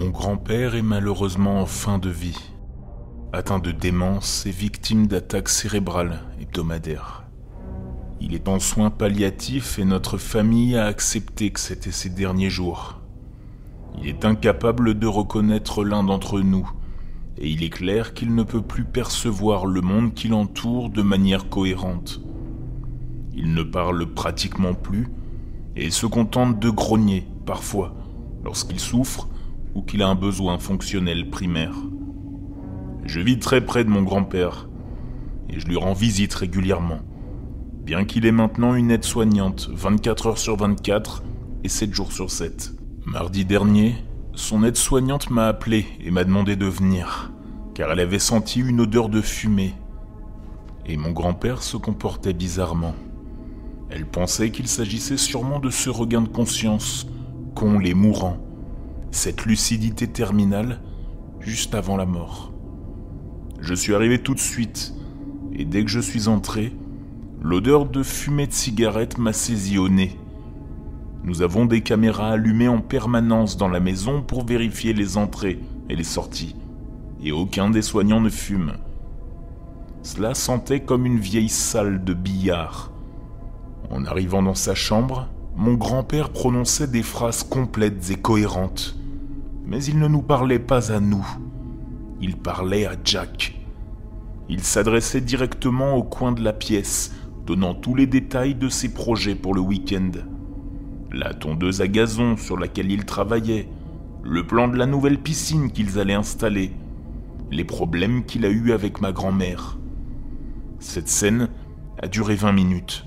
Mon grand-père est malheureusement en fin de vie, atteint de démence et victime d'attaques cérébrales hebdomadaires. Il est en soins palliatifs et notre famille a accepté que c'était ses derniers jours. Il est incapable de reconnaître l'un d'entre nous, et il est clair qu'il ne peut plus percevoir le monde qui l'entoure de manière cohérente. Il ne parle pratiquement plus et se contente de grogner, parfois, lorsqu'il souffre ou qu'il a un besoin fonctionnel primaire. Je vis très près de mon grand-père et je lui rends visite régulièrement, bien qu'il ait maintenant une aide-soignante 24 heures sur 24 et 7 jours sur 7. Mardi dernier, son aide-soignante m'a appelé et m'a demandé de venir, car elle avait senti une odeur de fumée. Et mon grand-père se comportait bizarrement. Elle pensait qu'il s'agissait sûrement de ce regain de conscience qu'ont les mourants, cette lucidité terminale juste avant la mort. Je suis arrivé tout de suite, et dès que je suis entré, l'odeur de fumée de cigarette m'a saisi au nez. Nous avons des caméras allumées en permanence dans la maison pour vérifier les entrées et les sorties, et aucun des soignants ne fume. Cela sentait comme une vieille salle de billard. En arrivant dans sa chambre, mon grand-père prononçait des phrases complètes et cohérentes. Mais il ne nous parlait pas à nous. Il parlait à Jack. Il s'adressait directement au coin de la pièce, donnant tous les détails de ses projets pour le week-end. La tondeuse à gazon sur laquelle il travaillait, le plan de la nouvelle piscine qu'ils allaient installer, les problèmes qu'il a eus avec ma grand-mère. Cette scène a duré 20 minutes.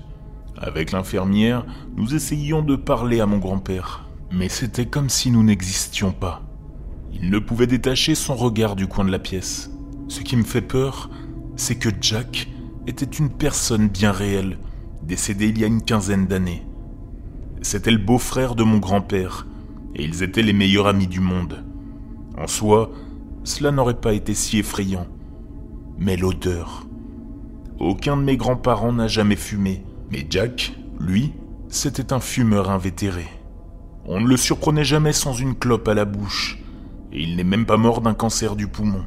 Avec l'infirmière, nous essayions de parler à mon grand-père, mais c'était comme si nous n'existions pas. Il ne pouvait détacher son regard du coin de la pièce. Ce qui me fait peur, c'est que Jack était une personne bien réelle, décédée il y a une quinzaine d'années. C'était le beau-frère de mon grand-père, et ils étaient les meilleurs amis du monde. En soi, cela n'aurait pas été si effrayant. Mais l'odeur... Aucun de mes grands-parents n'a jamais fumé, mais Jack, lui, c'était un fumeur invétéré. On ne le surprenait jamais sans une clope à la bouche, et il n'est même pas mort d'un cancer du poumon.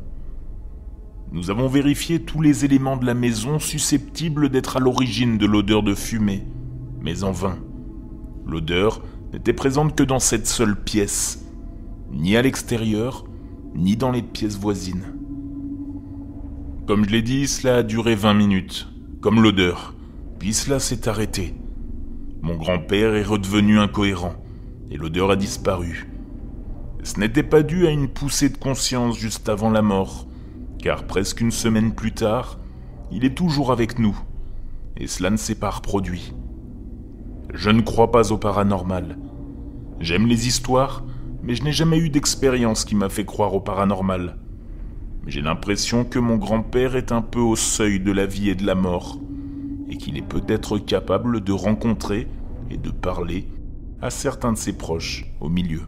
Nous avons vérifié tous les éléments de la maison susceptibles d'être à l'origine de l'odeur de fumée, mais en vain. L'odeur n'était présente que dans cette seule pièce, ni à l'extérieur, ni dans les pièces voisines. Comme je l'ai dit, cela a duré 20 minutes, comme l'odeur, puis cela s'est arrêté. Mon grand-père est redevenu incohérent, et l'odeur a disparu. Ce n'était pas dû à une poussée de conscience juste avant la mort, car presque une semaine plus tard, il est toujours avec nous, et cela ne s'est pas reproduit. Je ne crois pas au paranormal. J'aime les histoires, mais je n'ai jamais eu d'expérience qui m'a fait croire au paranormal. Mais j'ai l'impression que mon grand-père est un peu au seuil de la vie et de la mort, et qu'il est peut-être capable de rencontrer et de parler à certains de ses proches au milieu.